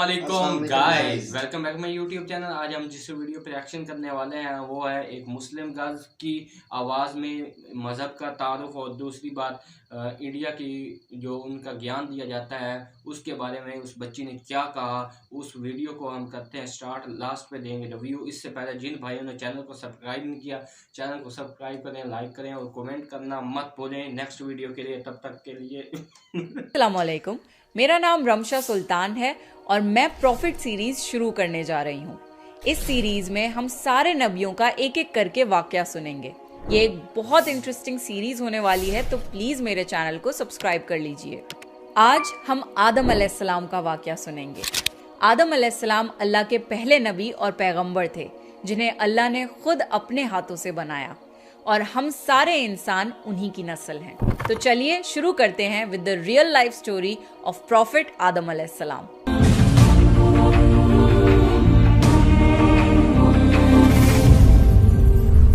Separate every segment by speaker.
Speaker 1: अस्सलामुअलैकुम guys, welcome back my YouTube channel. आज हम जिस वीडियो पे रिएक्शन करने वाले हैं वो है एक मुस्लिम गर्ल्स की आवाज़ में मज़हब का तारुफ और दूसरी बात इंडिया की जो उनका ज्ञान दिया जाता है उसके बारे में उस बच्ची ने क्या कहा। उस वीडियो को हम करते हैं स्टार्ट, लास्ट पे देंगे रिव्यू। इससे पहले जिन भाइयों ने चैनल को सब्सक्राइब नहीं किया, चैनल को सब्सक्राइब करें, लाइक करें और कमेंट करना मत भूलें नेक्स्ट वीडियो के लिए। तब तक के लिए
Speaker 2: अस्सलामुअलैकुम, मेरा नाम रमशा सुल्तान है और मैं प्रॉफिट सीरीज शुरू करने जा रही हूँ। इस सीरीज में हम सारे नबियों का एक एक करके वाकया सुनेंगे। ये एक बहुत इंटरेस्टिंग सीरीज होने वाली है, तो प्लीज मेरे चैनल को सब्सक्राइब कर लीजिए। आज हम आदम अलैहिस्सलाम का वाकया सुनेंगे। आदम अलैहिस्सलाम अल्लाह के पहले नबी और पैगंबर थे जिन्हें अल्लाह ने खुद अपने हाथों से बनाया और हम सारे इंसान उन्हीं की नस्ल हैं। तो चलिए शुरू करते हैं with the real life story of prophet आदम अलैहिस्सलाम।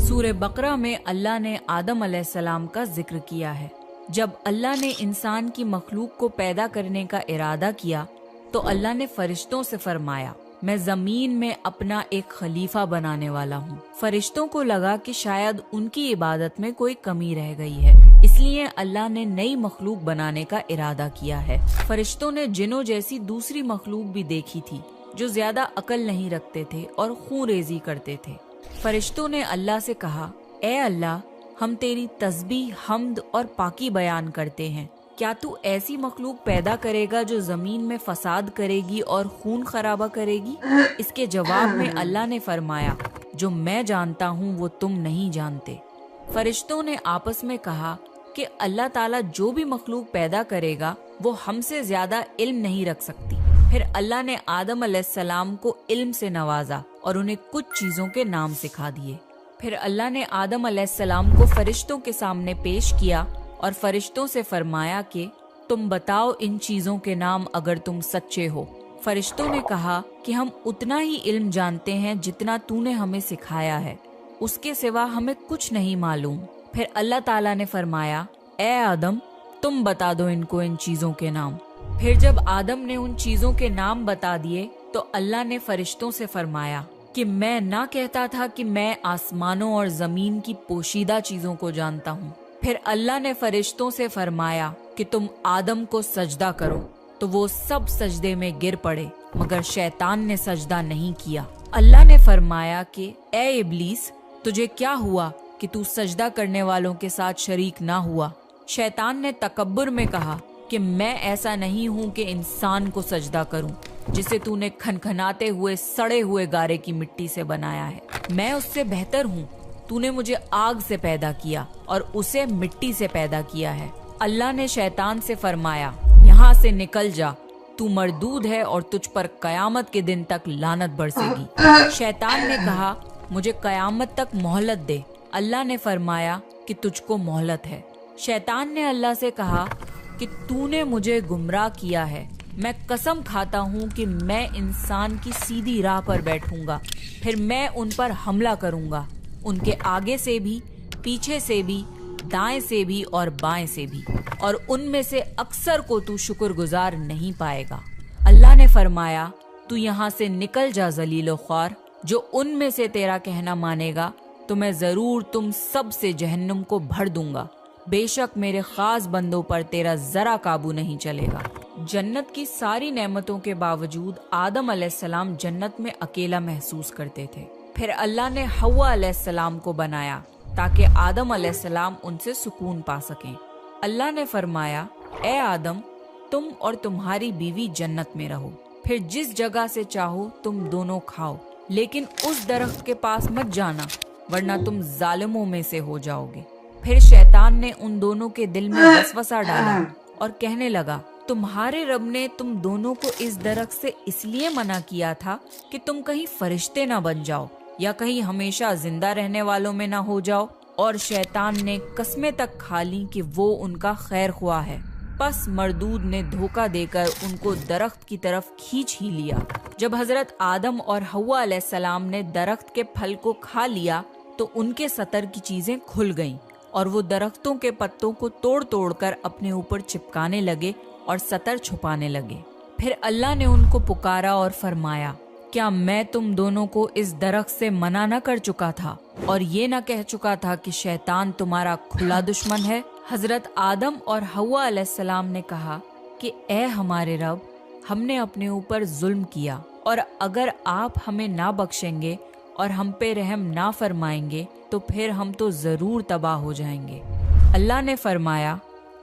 Speaker 2: सूरह बकरा में अल्लाह ने आदम अलैहिस्सलाम का जिक्र किया है। जब अल्लाह ने इंसान की मखलूक को पैदा करने का इरादा किया तो अल्लाह ने फरिश्तों से फरमाया, मैं जमीन में अपना एक खलीफा बनाने वाला हूँ। फरिश्तों को लगा कि शायद उनकी इबादत में कोई कमी रह गई है, इसलिए अल्लाह ने नई मखलूक बनाने का इरादा किया है। फरिश्तों ने जिन्नों जैसी दूसरी मखलूक भी देखी थी जो ज्यादा अकल नहीं रखते थे और खून रेजी करते थे। फरिश्तों ने अल्लाह से कहा, ए अल्लाह, हम तेरी तस्बीह, हम्द और पाकी बयान करते हैं। क्या तू ऐसी मखलूक पैदा करेगा जो जमीन में फसाद करेगी और खून खराबा करेगी? इसके जवाब में अल्लाह ने फरमाया, जो मैं जानता हूँ वो तुम नहीं जानते। फरिश्तों ने आपस में कहा कि अल्लाह ताला जो भी मखलूक पैदा करेगा वो हमसे ज्यादा इल्म नहीं रख सकती। फिर अल्लाह ने आदम अलैहिस्सलाम को इल्म से नवाजा और उन्हें कुछ चीजों के नाम सिखा दिए। फिर अल्लाह ने आदम अलैहिस्सलाम को फरिश्तों के सामने पेश किया और फरिश्तों से फरमाया कि तुम बताओ इन चीजों के नाम अगर तुम सच्चे हो। फरिश्तों ने कहा कि हम उतना ही इल्म जानते हैं जितना तूने हमें सिखाया है, उसके सिवा हमें कुछ नहीं मालूम। फिर अल्लाह ताला ने फरमाया, ए आदम, तुम बता दो इनको इन चीजों के नाम। फिर जब आदम ने उन चीजों के नाम बता दिए तो अल्लाह ने फरिश्तों से फरमाया कि मैं ना कहता था कि मैं आसमानों और जमीन की पोशीदा चीजों को जानता हूँ। फिर अल्लाह ने फरिश्तों से फरमाया कि तुम आदम को सजदा करो, तो वो सब सजदे में गिर पड़े मगर शैतान ने सजदा नहीं किया। अल्लाह ने फरमाया कि ए इब्लीस, तुझे क्या हुआ कि तू सजदा करने वालों के साथ शरीक ना हुआ? शैतान ने तकब्बुर में कहा कि मैं ऐसा नहीं हूँ कि इंसान को सजदा करूँ जिसे तूने खनखनाते हुए सड़े हुए गारे की मिट्टी से बनाया है। मैं उससे बेहतर हूँ। तूने मुझे आग से पैदा किया और उसे मिट्टी से पैदा किया है। अल्लाह ने शैतान से फरमाया, यहाँ से निकल जा, तू मरदूद है और तुझ पर कयामत के दिन तक लानत बरसेगी। शैतान ने कहा, मुझे कयामत तक मोहलत दे। अल्लाह ने फरमाया कि तुझको मोहलत है। शैतान ने अल्लाह से कहा कि तूने मुझे गुमराह किया है। मैं कसम खाता हूँ कि मैं इंसान की सीधी राह पर बैठूंगा, फिर मैं उन पर हमला करूंगा, उनके आगे से भी, पीछे से भी, दाएं से भी और बाएं से भी, और उनमें से अक्सर को तू शुक्रगुजार नहीं पाएगा। अल्लाह ने फरमाया, तू यहाँ से निकल जा जलीलो ख्वार। जो उनमें से तेरा कहना मानेगा तो मैं जरूर तुम सब से जहन्नुम को भर दूंगा। बेशक मेरे खास बंदों पर तेरा जरा काबू नहीं चलेगा। जन्नत की सारी नेमतों के बावजूद आदम अलैहिस्सलाम जन्नत में अकेला महसूस करते थे। फिर अल्लाह ने हव्वा अलैहिस्सलाम को बनाया ताकि आदम अलैहिस्सलाम उनसे सुकून पा सकें। अल्लाह ने फरमाया, ए आदम, तुम और तुम्हारी बीवी जन्नत में रहो, फिर जिस जगह से चाहो तुम दोनों खाओ, लेकिन उस दरख्त के पास मत जाना वरना तुम जालिमों में से हो जाओगे। फिर शैतान ने उन दोनों के दिल में वसवसा डाला और कहने लगा, तुम्हारे रब ने तुम दोनों को इस दरख्त से इसलिए मना किया था कि तुम कहीं फरिश्ते ना बन जाओ या कहीं हमेशा जिंदा रहने वालों में ना हो जाओ। और शैतान ने कस्में तक खा ली कि वो उनका खैर ख्वाह है। बस मरदूद ने धोखा देकर उनको दरख्त की तरफ खींच ही लिया। जब हजरत आदम और हव्वा अलैहिस्सलाम ने दरख्त के फल को खा लिया तो उनके सतर की चीजें खुल गईं और वो दरख्तों के पत्तों को तोड़ तोड़ कर अपने ऊपर चिपकाने लगे और सतर छुपाने लगे। फिर अल्लाह ने उनको पुकारा और फरमाया, क्या मैं तुम दोनों को इस दरख्त से मना न कर चुका था और ये न कह चुका था कि शैतान तुम्हारा खुला दुश्मन है? हजरत आदम और हव्वा अलैहिस्सलाम ने कहा कि ए हमारे रब, हमने अपने ऊपर जुल्म किया और अगर आप हमें ना बख्शेंगे और हम पे रहम ना फरमाएंगे तो फिर हम तो जरूर तबाह हो जाएंगे। अल्लाह ने फरमाया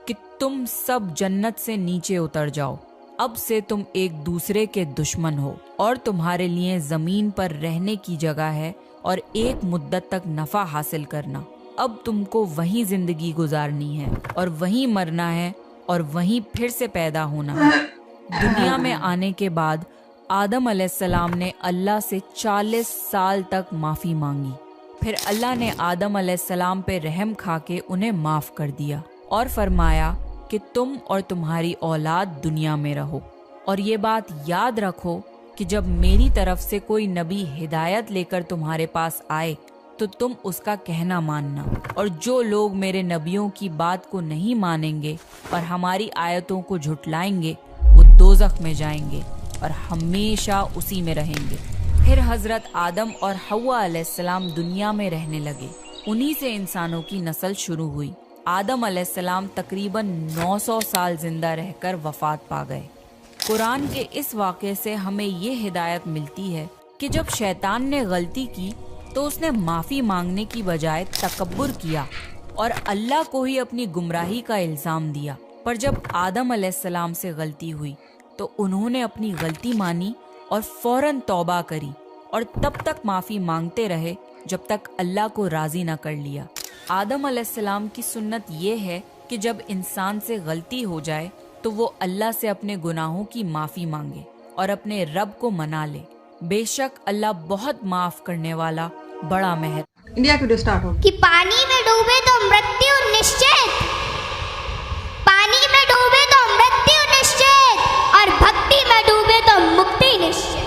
Speaker 2: कि तुम सब जन्नत से नीचे उतर जाओ, अब से तुम एक दूसरे के दुश्मन हो और तुम्हारे लिए जमीन पर रहने की जगह है और एक मुद्दत तक नफा हासिल करना। अब तुमको वहीं जिंदगी गुजारनी है और वहीं मरना है और वहीं फिर से पैदा होना है। दुनिया में आने के बाद आदम अलैहिस्सलाम ने अल्लाह से 40 साल तक माफी मांगी। फिर अल्लाह ने आदम अलैहिस्सलाम पे रहम खा के उन्हें माफ कर दिया और फरमाया कि तुम और तुम्हारी औलाद दुनिया में रहो और ये बात याद रखो कि जब मेरी तरफ से कोई नबी हिदायत लेकर तुम्हारे पास आए तो तुम उसका कहना मानना, और जो लोग मेरे नबियों की बात को नहीं मानेंगे और हमारी आयतों को झुटलाएंगे वो दोज़ख में जाएंगे और हमेशा उसी में रहेंगे। फिर हजरत आदम और हव्वा अलैहिस्सलाम दुनिया में रहने लगे। उन्हीं से इंसानों की नस्ल शुरू हुई। आदम अलैहिस्सलाम तकरीबन 900 साल जिंदा रहकर वफात पा गए। कुरान के इस वाक़े से हमें ये हिदायत मिलती है कि जब शैतान ने गलती की तो उसने माफ़ी मांगने की बजाय तकब्बुर किया और अल्लाह को ही अपनी गुमराही का इल्ज़ाम दिया। पर जब आदम अलैहिस्सलाम से गलती हुई तो उन्होंने अपनी गलती मानी और फौरन तौबा करी और तब तक माफ़ी मांगते रहे जब तक अल्लाह को राज़ी न कर लिया। आदम अलैहिस्सलाम की सुन्नत ये है कि जब इंसान से गलती हो जाए तो वो अल्लाह से अपने गुनाहों की माफ़ी मांगे और अपने रब को मना ले। बेशक अल्लाह बहुत माफ़ करने वाला, बड़ा मेहर।
Speaker 3: इंडिया वीडियो स्टार्ट हो
Speaker 4: कि पानी में डूबे तो मृत्यु निश्चित, पानी में डूबे तो मृत्यु निश्चित और भक्ति में डूबे तो मुक्ति निश्चित।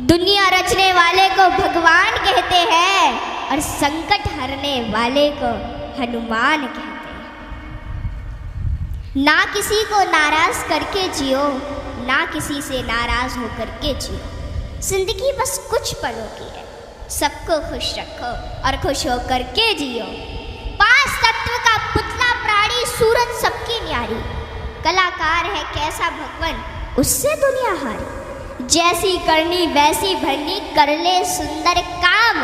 Speaker 4: दुनिया रचने वाले को भगवान कहते हैं और संकट हरने वाले को हनुमान कहते हैं। ना किसी को नाराज करके जियो, ना किसी से नाराज होकर के जियो। जिंदगी बस कुछ पलों की है, सबको खुश रखो और खुश होकर के जियो। 5 तत्व का पुतला प्राणी सूरत सबकी न्यारी, कलाकार है कैसा भगवन उससे दुनिया हारी। जैसी करनी वैसी भरनी, कर ले सुंदर काम।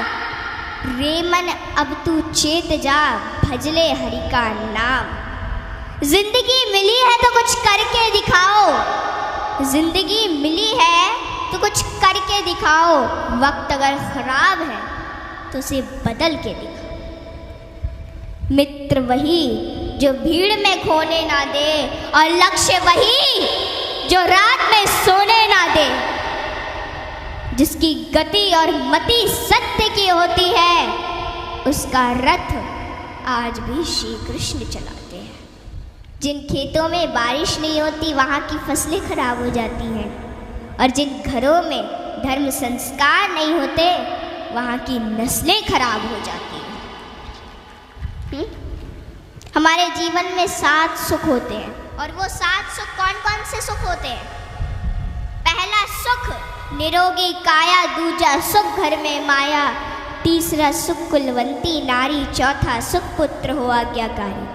Speaker 4: रेमन अब तू चेत जा, भजले हरि का नाम। जिंदगी मिली है तो कुछ करके दिखाओ, जिंदगी मिली है तो कुछ करके दिखाओ। वक्त अगर खराब है तो उसे बदल के दिखाओ। मित्र वही जो भीड़ में खोने ना दे और लक्ष्य वही जो रात में सोने ना दे। जिसकी गति और मति सत्य की होती है उसका रथ आज भी श्री कृष्ण चलाते हैं। जिन खेतों में बारिश नहीं होती वहाँ की फसलें खराब हो जाती हैं, और जिन घरों में धर्म संस्कार नहीं होते वहाँ की नस्लें खराब हो जाती हैं। हमारे जीवन में 7 सुख होते हैं, और वो 7 सुख कौन कौन से सुख होते हैं? पहला सुख निरोगी काया, दूजा सुख घर में माया, तीसरा सुख कुलवंती नारी, चौथा सुख पुत्र हो आज्ञाकारी,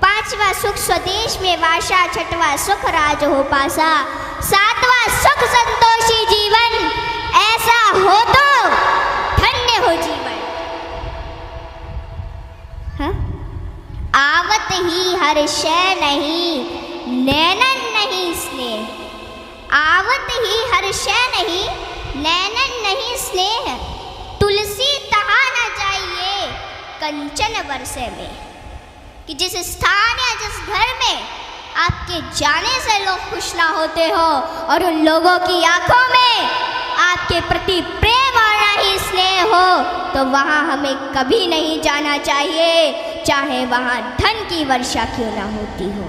Speaker 4: 5वां सुख स्वदेश में वासा, 6वां सुख राज हो पासा, 7वां सुख संतोषी जीवन। ऐसा हो तो धन्य हो जीवन। हाँ? आवत ही हर शय नहीं, नैनन नहीं स्नेह। आवत ही हर शय नहीं, नैनन नहीं स्नेह। तुलसी तहा न जाइए कंचन बरसे में। कि जिस स्थान या जिस घर में आपके जाने से लोग खुश ना होते हो और उन लोगों की आंखों में आपके प्रति प्रेम और ना ही स्नेह हो, तो वहाँ हमें कभी नहीं जाना चाहिए, चाहे वहाँ धन की वर्षा क्यों ना होती हो।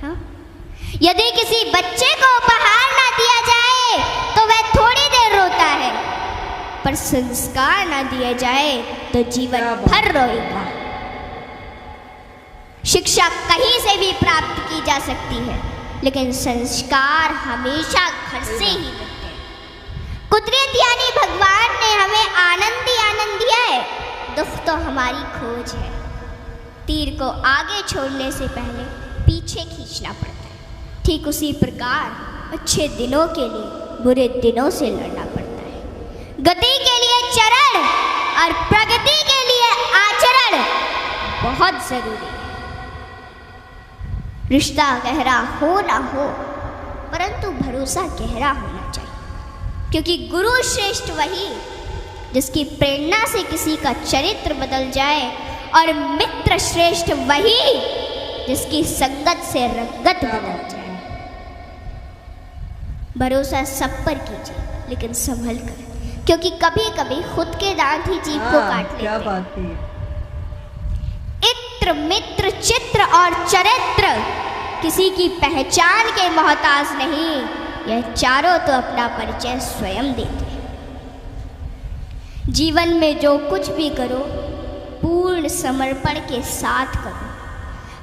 Speaker 4: हाँ? यदि किसी बच्चे को उपहार ना दिया जाए तो वह थोड़ी देर रोता है, पर संस्कार ना दिया जाए तो जीवन भर रोएगा। शिक्षा कहीं से भी प्राप्त की जा सकती है, लेकिन संस्कार हमेशा घर से ही मिलते हैं। कुदरत यानी भगवान ने हमें आनंद ही आनंद दिया है, दुख तो हमारी खोज है। तीर को आगे छोड़ने से पहले पीछे खींचना पड़ता है। ठीक उसी प्रकार अच्छे दिनों के लिए बुरे दिनों से लड़ना पड़ता है। गति के लिए चरण और प्रगति के लिए आचरण बहुत जरूरी है। रिश्ता गहरा हो ना हो, परंतु भरोसा गहरा होना चाहिए, क्योंकि गुरु श्रेष्ठ वही जिसकी प्रेरणा से किसी का चरित्र बदल जाए, और मित्र श्रेष्ठ वही जिसकी संगत से रंगत बदल जाए। भरोसा सब पर कीजिए, लेकिन संभल कर, क्योंकि कभी कभी खुद के दांत ही जीभ को काट लेते हैं।
Speaker 3: बात थी।
Speaker 4: इत्र मित्र चित्र और चरित्र किसी की पहचान के मोहताज नहीं, यह चारों तो अपना परिचय स्वयं देते हैं। जीवन में जो कुछ भी करो पूर्ण समर्पण के साथ करो।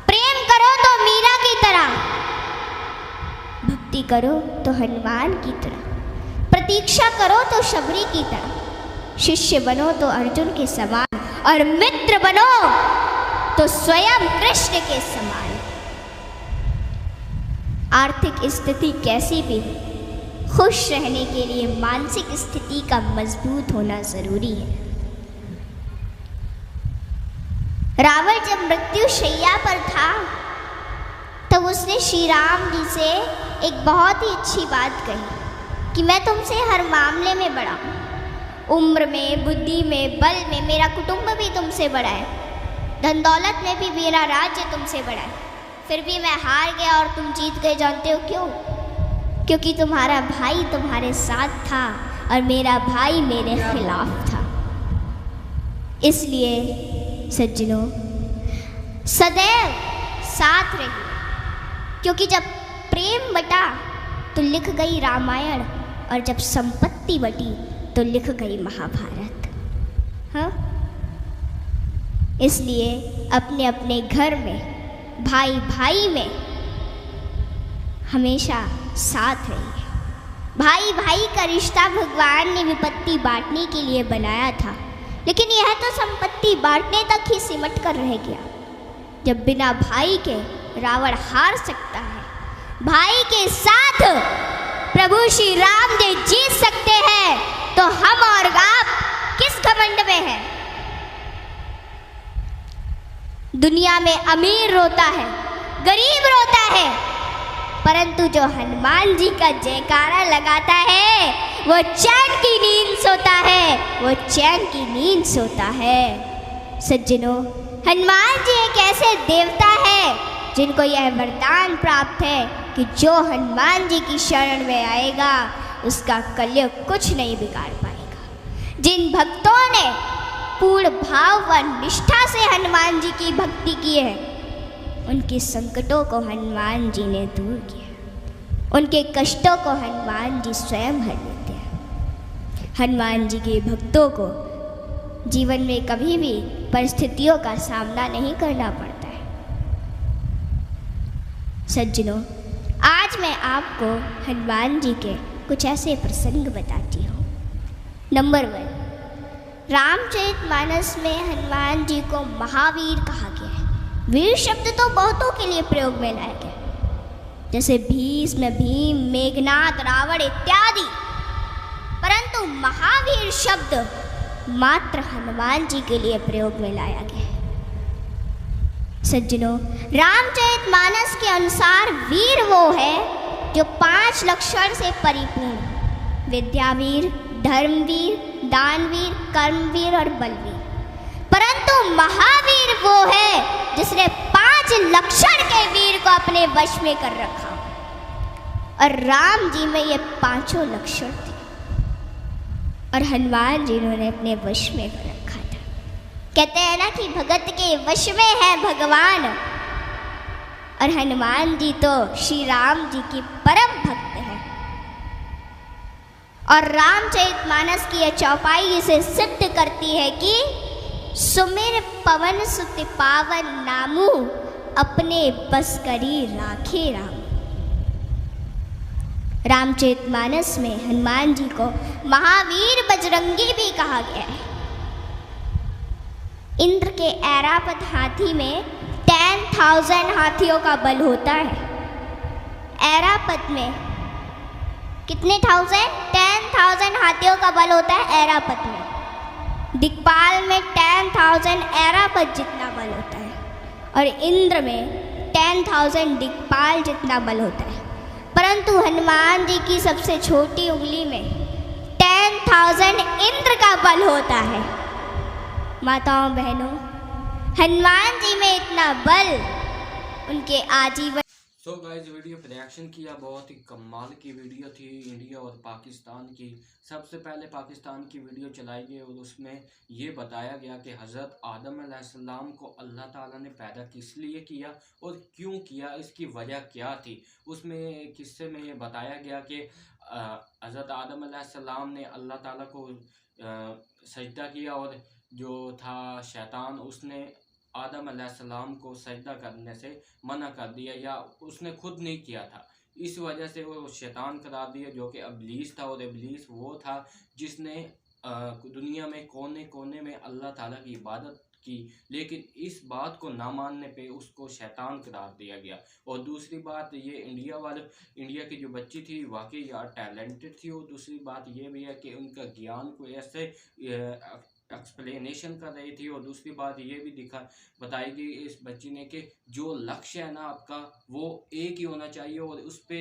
Speaker 4: प्रेम करो तो मीरा की तरह, भक्ति करो तो हनुमान की तरह, प्रतीक्षा करो तो शबरी की तरह, शिष्य बनो तो अर्जुन के समान, और मित्र बनो तो स्वयं कृष्ण के समान। आर्थिक स्थिति कैसी भी हो, खुश रहने के लिए मानसिक स्थिति का मजबूत होना जरूरी है। रावण जब मृत्यु शैया पर था, तब उसने श्री राम जी से एक बहुत ही अच्छी बात कही कि मैं तुमसे हर मामले में बड़ा हूँ, उम्र में, बुद्धि में, बल में मेरा कुटुंब भी तुमसे बड़ा है, धन दौलत में भी मेरा राज्य तुमसे बड़ा है, फिर भी मैं हार गया और तुम जीत गए। जानते हो क्यों? क्योंकि तुम्हारा भाई तुम्हारे साथ था और मेरा भाई मेरे खिलाफ था। इसलिए सज्जनों, सदैव साथ रहिए, क्योंकि जब प्रेम बटा तो लिख गई रामायण, और जब संपत्ति बटी तो लिख गई महाभारत। हाँ, इसलिए अपने अपने घर में, भाई भाई में हमेशा साथ रहिए। भाई भाई का रिश्ता भगवान ने विपत्ति बांटने के लिए बनाया था, लेकिन यह तो संपत्ति बांटने तक ही सिमट कर रह गया। जब बिना भाई के रावण हार सकता है, भाई के साथ प्रभु श्री राम जी जीत सकते हैं, तो हम और आप किस घमंड में हैं? दुनिया में अमीर रोता है, गरीब रोता है, परंतु जो हनुमान जी का जयकारा लगाता है वो चैन की नींद सोता है, वो चैन की नींद सोता है। सज्जनों, हनुमान जी एक ऐसे देवता है जिनको यह वरदान प्राप्त है कि जो हनुमान जी की शरण में आएगा उसका कलयुग कुछ नहीं बिगाड़ पाएगा। जिन भक्तों ने पूर्ण भाव व निष्ठा से हनुमान जी की भक्ति की है, उनके संकटों को हनुमान जी ने दूर किया, उनके कष्टों को हनुमान जी स्वयं हर लेते हैं। हनुमान जी के भक्तों को जीवन में कभी भी परिस्थितियों का सामना नहीं करना पड़ता है। सज्जनों, आज मैं आपको हनुमान जी के कुछ ऐसे प्रसंग बताती हूँ। नंबर 1, रामचरितमानस में हनुमान जी को महावीर कहा गया है। वीर शब्द तो बहुतों के लिए प्रयोग में लाया गया, जैसे भीष्म, भीम, मेघनाद, रावण इत्यादि, परंतु महावीर शब्द मात्र हनुमान जी के लिए प्रयोग में लाया गया है। सज्जनों, रामचरितमानस के अनुसार वीर वो है जो 5 लक्षण से परिपूर्ण: विद्यावीर, धर्मवीर, दानवीर, कर्मवीर और बलवीर। परंतु महावीर वो है जिसने 5 लक्षण के वीर को अपने वश में कर रखा, और राम जी में ये 5 लक्षण थे, और हनुमान जी ने अपने वश में कर रखा था। कहते हैं ना कि भगत के वश में है भगवान, और हनुमान जी तो श्री राम जी की परम भक्त हैं। और रामचरितमानस की यह चौपाई इसे सिद्ध करती है कि सुमिर पवन सुत पावन नामू, अपने बस करी राखे राम। रामचरितमानस में हनुमान जी को महावीर बजरंगी भी कहा गया है। इंद्र के ऐरावत हाथी में 10,000 हाथियों का बल होता है। ऐरावत में कितने 10,000 हाथियों का बल होता है ऐरावत में। दिक्पाल में 10,000 ऐरावत जितना बल होता है और इंद्र में 10,000 दिक्पाल जितना बल होता है। परंतु हनुमान जी की सबसे छोटी उंगली में 10,000 इंद्र का बल होता है। माताओं बहनों, हनुमान जी में इतना बल उनके आजीवन।
Speaker 1: सो गाइस, वीडियो पे रिएक्शन किया, बहुत ही कमाल की वीडियो थी इंडिया और पाकिस्तान की। सबसे पहले पाकिस्तान की वीडियो चलाई गई और उसमें ये बताया गया कि हज़रत आदम अलैहिस्सलाम को अल्लाह ताला ने पैदा किस लिए किया और क्यों किया, इसकी वजह क्या थी। उसमें किस्से में ये बताया गया कि हज़रत आदम अलैहिस्सलाम ने अल्लाह ताला को सजदा किया और जो था शैतान, उसने आदम अलैहिस्सलाम को सजदा करने से मना कर दिया या उसने खुद नहीं किया था। इस वजह से वो शैतान करार दिया, जो कि इब्लीस था। और इब्लीस वो था जिसने दुनिया में कोने कोने में अल्लाह ताला की इबादत की, लेकिन इस बात को ना मानने पे उसको शैतान करार दिया गया। और दूसरी बात, ये इंडिया की जो बच्ची थी वाकई यार टैलेंटेड थी। और दूसरी बात ये भी है कि उनका ज्ञान को ऐसे एक्सप्लेनेशन कर रही थी। और दूसरी बात ये भी बताई गई इस बच्ची ने कि जो लक्ष्य है ना आपका, वो एक ही होना चाहिए और उस पर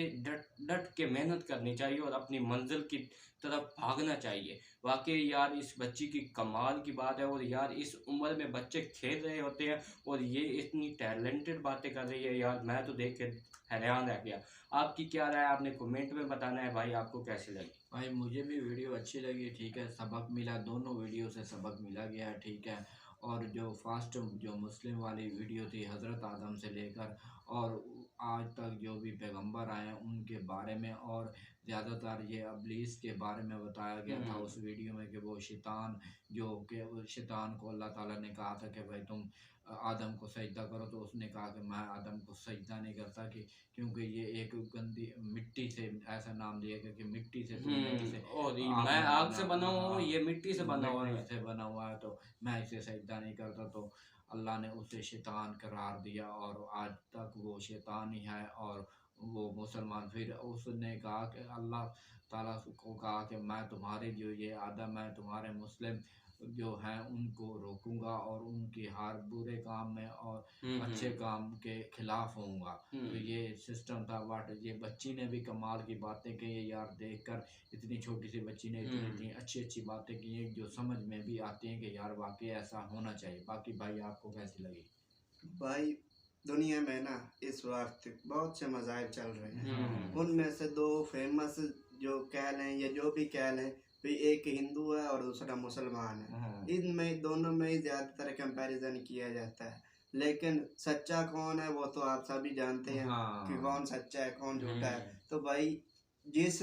Speaker 1: डट के मेहनत करनी चाहिए और अपनी मंजिल की तरफ भागना चाहिए। वाकई यार इस बच्ची की कमाल की बात है। और यार इस उम्र में बच्चे खेल रहे होते हैं और ये इतनी टैलेंटेड बातें कर रही है यार, मैं तो देख के हैरान रह गया। आपकी क्या राय, आपने कमेंट में बताना है भाई, आपको कैसी लगी।
Speaker 3: भाई मुझे भी वीडियो अच्छी लगी, ठीक है, सबक मिला, दोनों वीडियो से सबक मिला गया, ठीक है। और जो फर्स्ट जो मुस्लिम वाली वीडियो थी हज़रत आदम से लेकर और आज तक जो भी पैगंबर आए हैं उनके बारे में और ज़्यादातर ये इब्लीस के बारे में बताया गया था उस वीडियो में कि वो शैतान शैतान को अल्लाह ताला ने कहा था कि भाई तुम आदम को सजदा करो, तो उसने कहा कि मैं आदम को सजदा नहीं करता कि क्योंकि ये एक गंदी मिट्टी से, ऐसा नाम दिया गया कि मिट्टी से
Speaker 1: और मैं आग से बना हुआ, ये मिट्टी से बना हुआ है,
Speaker 3: तो मैं इसे सजदा नहीं करता। तो अल्लाह ने उसे शैतान करार दिया और आज तक वो शैतान ही है और वो मुसलमान। फिर उसने कहा कि अल्लाह ताला को कहा कि मैं तुम्हारे जो ये आदम है, तुम्हारे मुस्लिम जो हैं उनको रोकूंगा और उनकी हर बुरे काम में और अच्छे काम के खिलाफ होऊंगा। तो ये सिस्टम था। बट ये बच्ची ने भी कमाल की बातें की यार, देखकर इतनी छोटी सी बच्ची ने इतनी अच्छी अच्छी बातें की हैं जो समझ में भी आती हैं कि यार वाकई ऐसा होना चाहिए। बाकी भाई आपको कैसी लगी?
Speaker 5: भाई दुनिया में ना इस वक्त बहुत से मज़ाहिब चल रहे हैं, उनमें से दो फेमस जो कह लें या जो भी कह लें, तो एक हिंदू है और दूसरा मुसलमान है। इनमें दोनों में ही ज़्यादातर कंपैरिजन किया जाता है, लेकिन सच्चा कौन है वो तो आप सभी जानते हैं कि कौन सच्चा है कौन झूठा है। तो भाई जिस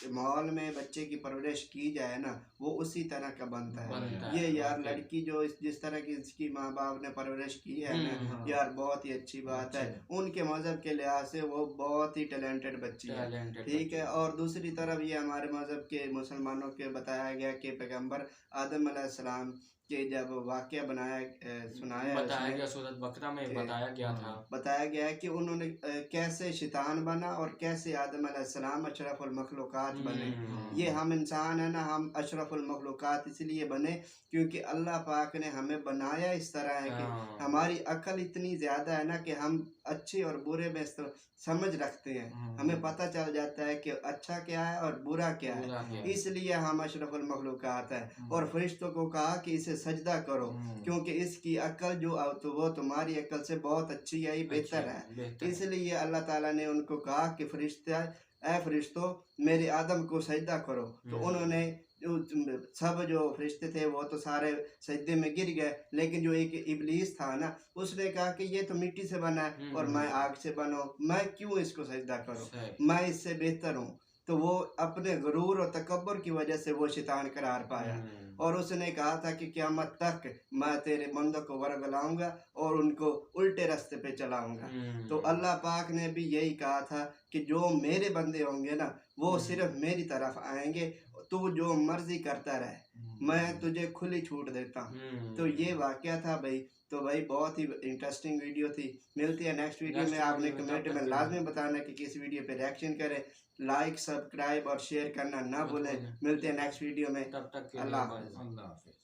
Speaker 5: माहौल में बच्चे की परवरिश की जाए ना, वो उसी तरह का बनता है। ये यार लड़की जो जिस तरह की इसकी माँ बाप ने परवरिश की है ना यार, बहुत ही अच्छी बात है। उनके मज़हब के लिहाज से वो बहुत ही टैलेंटेड बच्ची है, ठीक है। और दूसरी तरफ ये हमारे मज़हब के मुसलमानों के बताया गया कि पैगंबर आदम अलैहिस्सलाम के जब वाक़या
Speaker 1: बताया गया सूरत बकरा में बताया
Speaker 5: गया है कि उन्होंने कैसे शैतान बना और कैसे आदम अलैहिस्सलाम अशरफुल मखलूकात बने। ये हम इंसान है ना, हम अशरफुल मखलूकात इसलिए बने क्योंकि अल्लाह पाक ने हमें बनाया इस तरह है कि हमारी अकल इतनी ज़्यादा है ना कि हम अच्छे और बुरे में समझ रखते हैं। हमें पता चल जाता है कि अच्छा क्या है और बुरा क्या है, इसलिए हम अशरफुल मखलूकात है। और फरिश्तों को कहा कि इसे सजदा करो क्योंकि इसकी अकल जो तो वो तुम्हारी अकल से बहुत अच्छी है, बेहतर है। इसलिए अल्लाह ताला ने उनको कहा कि फरिश्तों मेरे आदम को सजदा करो। तो उन्होंने सब जो फरिश्ते थे वो तो सारे सजदे में गिर गए, लेकिन जो एक इब्लीस था ना, उसने कहा कि ये तो मिट्टी से बना है और मैं आग से बना हूँ, मैं क्यों इसको सजदा करूँ, मैं इससे बेहतर हूँ। तो वो अपने गुरूर और तकब्बुर की वजह से वो शैतान करार पाया और उसने कहा था कि क़यामत तक मैं तेरे बंदों को वरगलाऊंगा और उनको उल्टे रास्ते पे चलाऊंगा। तो अल्लाह पाक ने भी यही कहा था कि जो मेरे बंदे होंगे ना वो सिर्फ मेरी तरफ आएंगे, तू जो मर्जी करता रहे, मैं तुझे खुली छूट देता हूँ। तो ये वाकया था भाई। तो भाई बहुत ही इंटरेस्टिंग वीडियो थी। मिलती है नेक्स्ट वीडियो में। आपने कमेंट में लाजमी बताना कि किस वीडियो पे रिएक्शन करें। लाइक, सब्सक्राइब और शेयर करना ना भूलें। मिलते हैं नेक्स्ट वीडियो में।
Speaker 1: तब तक के
Speaker 5: अल्लाह
Speaker 1: लिए
Speaker 5: हाफ़िज़।
Speaker 3: अल्लाह हाफिज़।